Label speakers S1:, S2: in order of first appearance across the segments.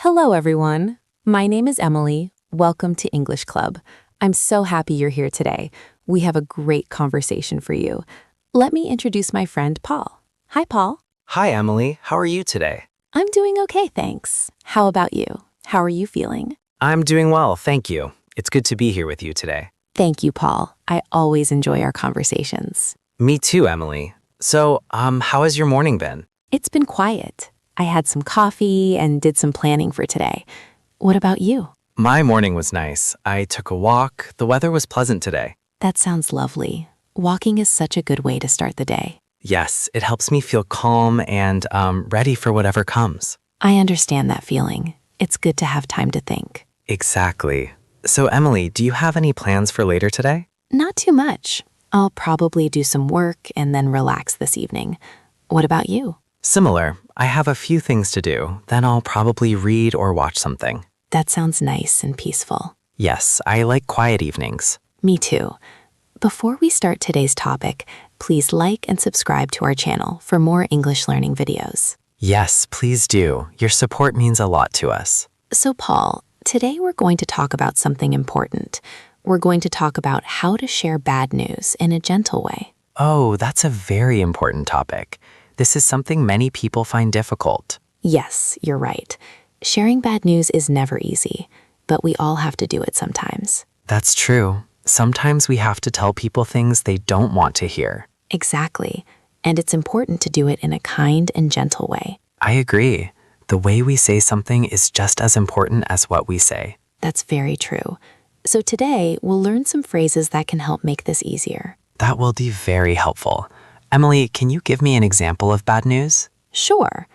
S1: Hello, everyone. My name is Emily. Welcome to English Club. I'm so happy you're here today. We have a great conversation for you. Let me introduce my friend Paul. Hi, Paul.
S2: Hi, Emily. How are you today?
S1: I'm doing okay, thanks. How about you? How are you feeling?
S2: I'm doing well, thank you. It's good to be here with you today.
S1: Thank you, Paul. I always enjoy our conversations.
S2: Me too, Emily. So, how has your morning been?
S1: It's been quiet. I had some coffee and did some planning for today. What about you?
S2: My morning was nice. I took a walk. The weather was pleasant today.
S1: That sounds lovely. Walking is such a good way to start the day.
S2: Yes, it helps me feel calm and ready for whatever comes.
S1: I understand that feeling. It's good to have time to think.
S2: Exactly. So, Emily, do you have any plans for later today?
S1: Not too much. I'll probably do some work and then relax this evening. What about you?
S2: Similar. I have a few things to do. Then I'll probably read or watch something.
S1: That sounds nice and peaceful.
S2: Yes, I like quiet evenings.
S1: Me too. Before we start today's topic, please like and subscribe to our channel for more English learning videos.
S2: Yes, please do. Your support means a lot to us.
S1: So, Paul, today we're going to talk about something important. We're going to talk about how to share bad news in a gentle way.
S2: Oh, that's a very important topic. This is something many people find difficult.
S1: Yes, you're right. Sharing bad news is never easy, but we all have to do it sometimes.
S2: That's true. Sometimes we have to tell people things they don't want to hear.
S1: Exactly. And it's important to do it in a kind and gentle way.
S2: I agree. The way we say something is just as important as what we say.
S1: That's very true. So today, we'll learn some phrases that can help make this easier.
S2: That will be very helpful. Emily, can you give me an example of bad news?
S1: Sure.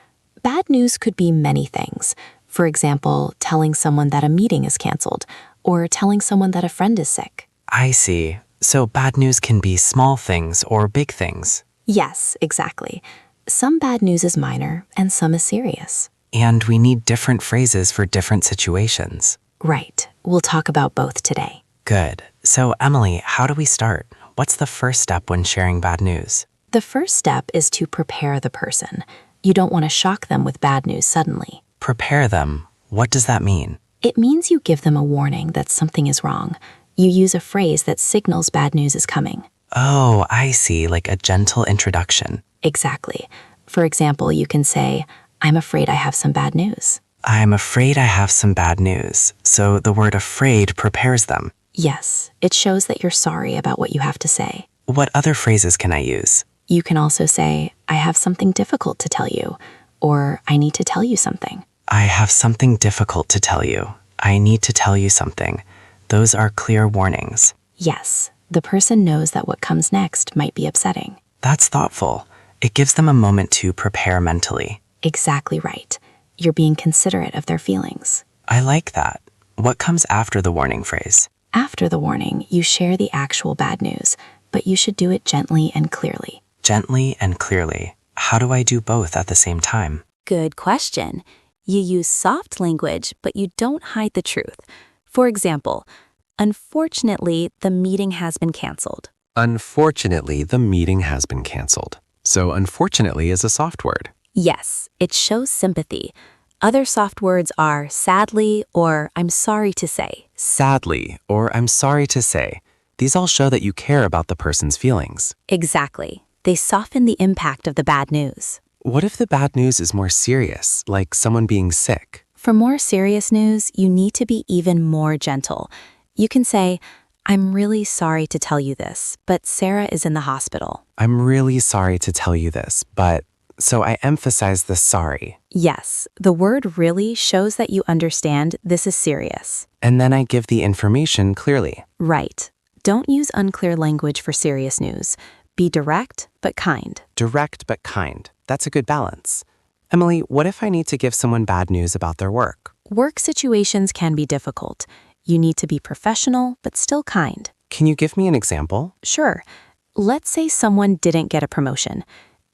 S1: Bad news could be many things. For example, telling someone that a meeting is canceled, or telling someone that a friend is sick.
S2: I see. So bad news can be small things or big things.
S1: Yes, exactly. Some bad news is minor and some is serious.
S2: And we need different phrases for different situations.
S1: Right. We'll talk about both today.
S2: Good. So, Emily, how do we start? What's the first step when sharing bad news?
S1: The first step is to prepare the person. You don't want to shock them with bad news suddenly.
S2: Prepare them. What does that mean?
S1: It means you give them a warning that something is wrong. You use a phrase that signals bad news is coming.
S2: Oh, I see, like a gentle introduction.
S1: Exactly. For example, you can say, I'm afraid I have some bad news.
S2: I'm afraid I have some bad news. So the word afraid prepares them.
S1: Yes, it shows that you're sorry about what you have to say.
S2: What other phrases can I use?
S1: You can also say, I have something difficult to tell you, or I need to tell you something.
S2: I have something difficult to tell you. I need to tell you something. Those are clear warnings.
S1: Yes, the person knows that what comes next might be upsetting.
S2: That's thoughtful. It gives them a moment to prepare mentally.
S1: Exactly right. You're being considerate of their feelings.
S2: I like that. What comes after the warning phrase?
S1: After the warning, you share the actual bad news, but you should do it gently and clearly.
S2: Gently and clearly. How do I do both at the same time?
S3: Good question. You use soft language, but you don't hide the truth. For example, unfortunately, the meeting has been canceled.
S4: Unfortunately, the meeting has been canceled. So unfortunately is a soft word.
S3: Yes, it shows sympathy. Other soft words are sadly or I'm sorry to say.
S4: Sadly, or I'm sorry to say. These all show that you care about the person's feelings.
S3: Exactly. They soften the impact of the bad news.
S4: What if the bad news is more serious, like someone being sick?
S3: For more serious news, you need to be even more gentle. You can say, I'm really sorry to tell you this, but Sarah is in the hospital.
S4: I'm really sorry to tell you this, but... So I emphasize the sorry.
S3: Yes, the word really shows that you understand this is serious.
S4: And then I give the information clearly.
S3: Right. Don't use unclear language for serious news. Be direct, but kind.
S4: Direct but kind. That's a good balance. Emily, what if I need to give someone bad news about their work?
S3: Work situations can be difficult. You need to be professional, but still kind.
S4: Can you give me an example?
S3: Sure. Let's say someone didn't get a promotion.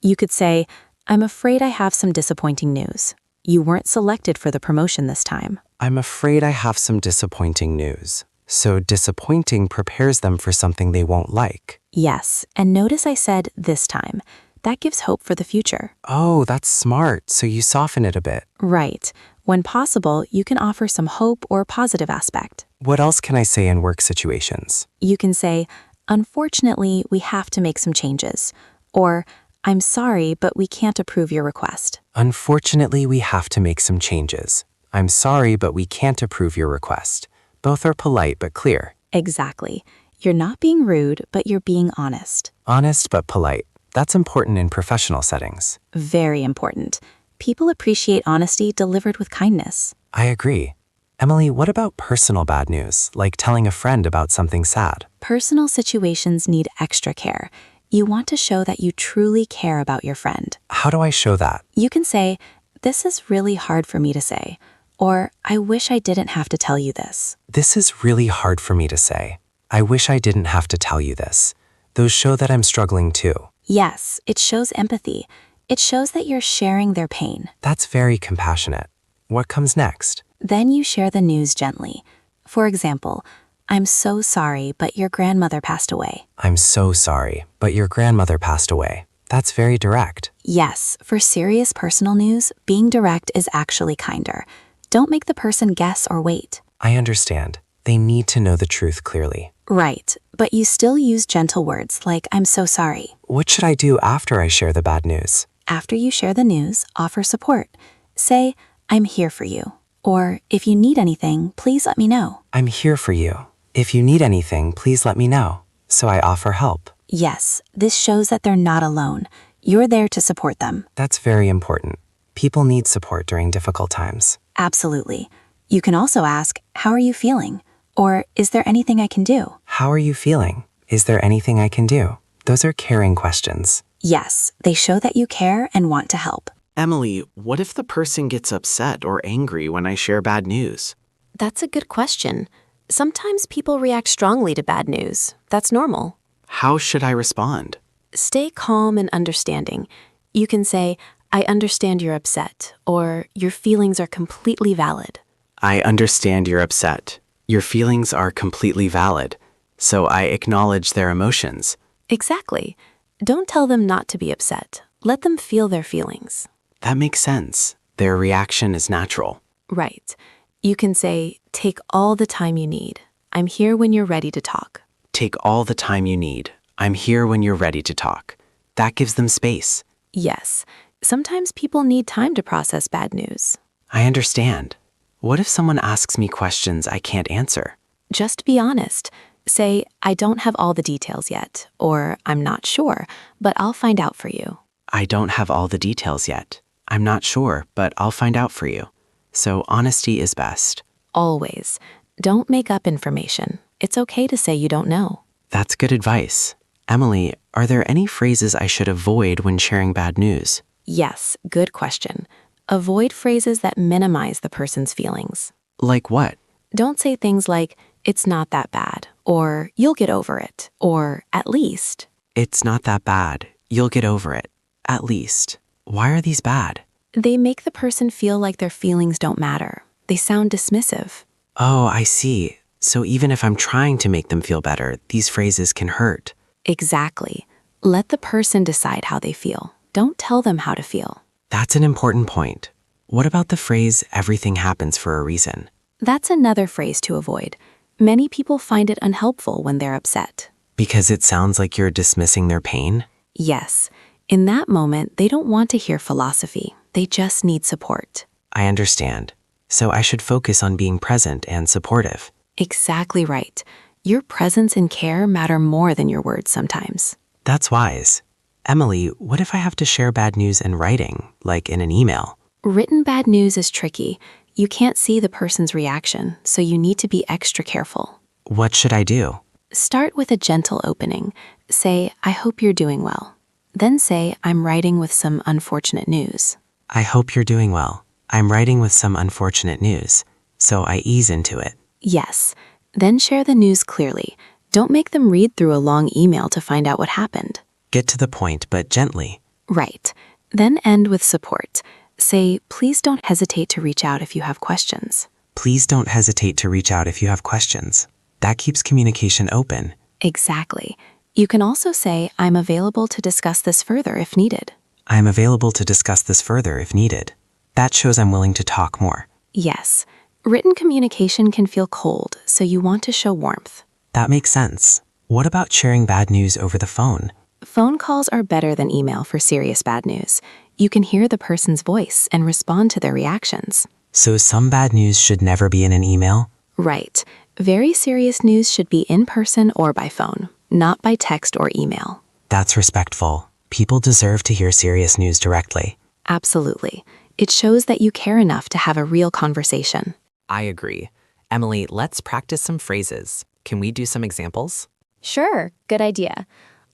S3: You could say, I'm afraid I have some disappointing news. You weren't selected for the promotion this time.
S4: I'm afraid I have some disappointing news. So disappointing prepares them for something they won't like.
S3: Yes, and notice I said this time. That gives hope for the future.
S4: Oh, that's smart. So you soften it a bit.
S3: Right. When possible, you can offer some hope or positive aspect.
S4: What else can I say in work situations?
S3: You can say, "Unfortunately, we have to make some changes," or "I'm sorry, but we can't approve your request."
S4: Unfortunately, we have to make some changes. I'm sorry, but we can't approve your request. Both are polite but clear.
S3: Exactly. You're not being rude, but you're being honest.
S4: Honest but polite. That's important in professional settings.
S3: Very important. People appreciate honesty delivered with kindness.
S4: I agree. Emily, what about personal bad news, like telling a friend about something sad?
S3: Personal situations need extra care. You want to show that you truly care about your friend.
S4: How do I show that?
S3: You can say, "This is really hard for me to say," or "I wish I didn't have to tell you this."
S4: This is really hard for me to say. I wish I didn't have to tell you this. Those show that I'm struggling too.
S3: Yes, it shows empathy. It shows that you're sharing their pain.
S4: That's very compassionate. What comes next?
S3: Then you share the news gently. For example, "I'm so sorry, but your grandmother passed away."
S4: I'm so sorry, but your grandmother passed away. That's very direct.
S3: Yes, for serious personal news, being direct is actually kinder. Don't make the person guess or wait.
S4: I understand. They need to know the truth clearly.
S3: Right, but you still use gentle words like "I'm so sorry."
S4: What should I do after I share the bad news?
S3: After you share the news, offer support. Say, "I'm here for you," or "If you need anything, please let me know."
S4: I'm here for you. If you need anything, please let me know. So I offer help.
S3: Yes, this shows that they're not alone. You're there to support them.
S4: That's very important. People need support during difficult times.
S3: Absolutely. You can also ask, "How are you feeling?" Or "Is there anything I can do?"
S4: How are you feeling? Is there anything I can do? Those are caring questions.
S3: Yes, they show that you care and want to help.
S5: Emily, what if the person gets upset or angry when I share bad news?
S1: That's a good question. Sometimes people react strongly to bad news. That's normal.
S5: How should I respond?
S1: Stay calm and understanding. You can say, "I understand you're upset," or "Your feelings are completely valid."
S5: I understand you're upset. Your feelings are completely valid. So I acknowledge their emotions.
S1: Exactly. Don't tell them not to be upset. Let them feel their feelings.
S5: That makes sense. Their reaction is natural.
S1: Right. You can say, "Take all the time you need. I'm here when you're ready to talk."
S5: Take all the time you need. I'm here when you're ready to talk. That gives them space.
S1: Yes. Sometimes people need time to process bad news.
S5: I understand. What if someone asks me questions I can't answer?
S1: Just be honest. Say, "I don't have all the details yet," or "I'm not sure, but I'll find out for you."
S5: I don't have all the details yet. I'm not sure, but I'll find out for you. So honesty is best.
S1: Always. Don't make up information. It's okay to say you don't know.
S5: That's good advice. Emily, are there any phrases I should avoid when sharing bad news?
S1: Yes, good question. Avoid phrases that minimize the person's feelings.
S5: Like what?
S1: Don't say things like, "It's not that bad," or "You'll get over it," or "At least."
S5: It's not that bad. You'll get over it. At least. Why are these bad?
S1: They make the person feel like their feelings don't matter. They sound dismissive.
S5: Oh, I see. So even if I'm trying to make them feel better, these phrases can hurt.
S1: Exactly. Let the person decide how they feel. Don't tell them how to feel.
S5: That's an important point. What about the phrase, "everything happens for a reason"?
S1: That's another phrase to avoid. Many people find it unhelpful when they're upset.
S5: Because it sounds like you're dismissing their pain?
S1: Yes, in that moment, they don't want to hear philosophy. They just need support.
S5: I understand. So I should focus on being present and supportive.
S1: Exactly right. Your presence and care matter more than your words sometimes.
S5: That's wise. Emily, what if I have to share bad news in writing, like in an email?
S1: Written bad news is tricky. You can't see the person's reaction, so you need to be extra careful.
S5: What should I do?
S1: Start with a gentle opening. Say, "I hope you're doing well." Then say, "I'm writing with some unfortunate news."
S5: I hope you're doing well. I'm writing with some unfortunate news. So I ease into it.
S1: Yes. Then share the news clearly. Don't make them read through a long email to find out what happened.
S5: Get to the point, but gently.
S1: Right. Then end with support. Say, "Please don't hesitate to reach out if you have questions."
S5: Please don't hesitate to reach out if you have questions. That keeps communication open.
S1: Exactly. You can also say, "I'm available to discuss this further if needed."
S5: I'm available to discuss this further if needed. That shows I'm willing to talk more.
S3: Yes, written communication can feel cold, so you want to show warmth.
S2: That makes sense. What about sharing bad news over the phone?
S3: Phone calls are better than email for serious bad news. You can hear the person's voice and respond to their reactions.
S2: So some bad news should never be in an email?
S3: Right. Very serious news should be in person or by phone, not by text or email.
S2: That's respectful. People deserve to hear serious news directly.
S3: Absolutely. It shows that you care enough to have a real conversation.
S6: I agree. Emily, let's practice some phrases. Can we do some examples?
S7: Sure, good idea.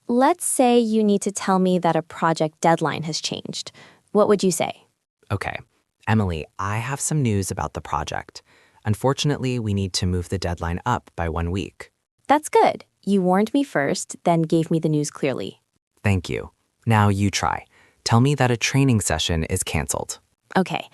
S7: Let's say you need to tell me that a project deadline has changed. What would you say?
S6: Okay. Emily, I have some news about the project. Unfortunately, we need to move the deadline up by 1 week.
S7: That's good. You warned me first, then gave me the news clearly.
S6: Thank you. Now you try. Tell me that a training session is canceled.
S7: Okay.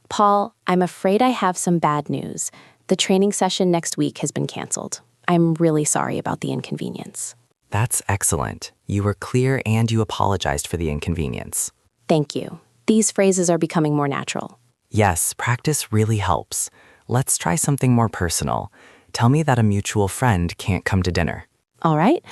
S7: Paul, I'm afraid I have some bad news. The training session next week has been canceled. I'm really sorry about the inconvenience.
S6: That's excellent. You were clear and you apologized for the inconvenience.
S7: Thank you. These phrases are becoming more natural.
S6: Yes, practice really helps. Let's try something more personal. Tell me that a mutual friend can't come to dinner.
S7: All right.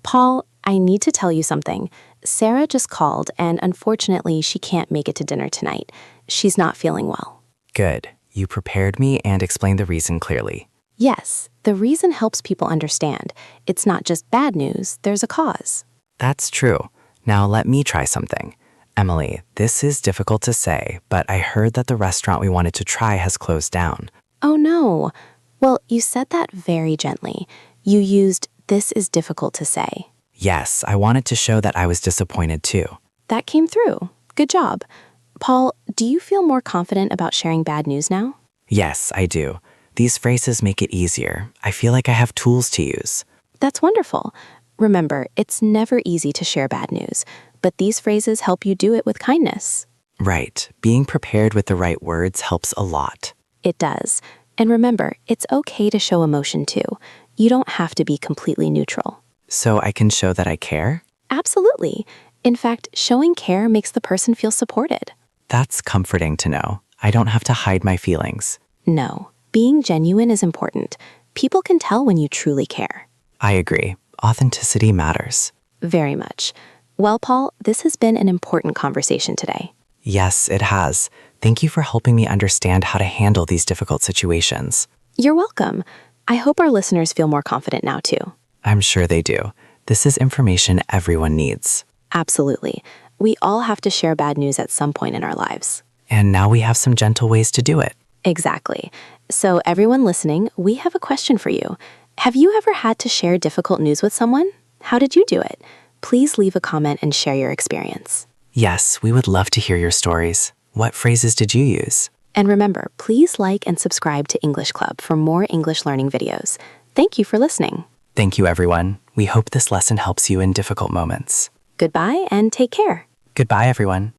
S7: Paul, I need to tell you something. Sarah just called, and unfortunately, she can't make it to dinner tonight. She's not feeling well.
S6: Good. You prepared me and explained the reason clearly.
S7: Yes, the reason helps people understand. It's not just bad news, there's a cause.
S6: That's true. Now let me try something. Emily, this is difficult to say, but I heard that the restaurant we wanted to try has closed down.
S7: Oh no. Well, you said that very gently. You used, "this is difficult to say."
S6: Yes, I wanted to show that I was disappointed too.
S7: That came through. Good job. Paul, do you feel more confident about sharing bad news now?
S6: Yes, I do. These phrases make it easier. I feel like I have tools to use.
S7: That's wonderful. Remember, it's never easy to share bad news, but these phrases help you do it with kindness.
S6: Right. Being prepared with the right words helps a lot.
S7: It does. And remember, it's okay to show emotion too. You don't have to be completely neutral.
S6: So I can show that I care?
S7: Absolutely. In fact, showing care makes the person feel supported.
S6: That's comforting to know. I don't have to hide my feelings.
S7: No, being genuine is important. People can tell when you truly care.
S6: I agree. Authenticity matters.
S7: Very much. Well, Paul, this has been an important conversation today.
S6: Yes, it has. Thank you for helping me understand how to handle these difficult situations.
S7: You're welcome. I hope our listeners feel more confident now too.
S6: I'm sure they do. This is information everyone needs.
S7: Absolutely. We all have to share bad news at some point in our lives.
S6: And now we have some gentle ways to do it.
S7: Exactly. So everyone listening, we have a question for you. Have you ever had to share difficult news with someone? How did you do it? Please leave a comment and share your experience.
S6: Yes, we would love to hear your stories. What phrases did you use?
S7: And remember, please like and subscribe to English Club for more English learning videos. Thank you for listening.
S6: Thank you, everyone. We hope this lesson helps you in difficult moments.
S7: Goodbye and take care.
S6: Goodbye, everyone.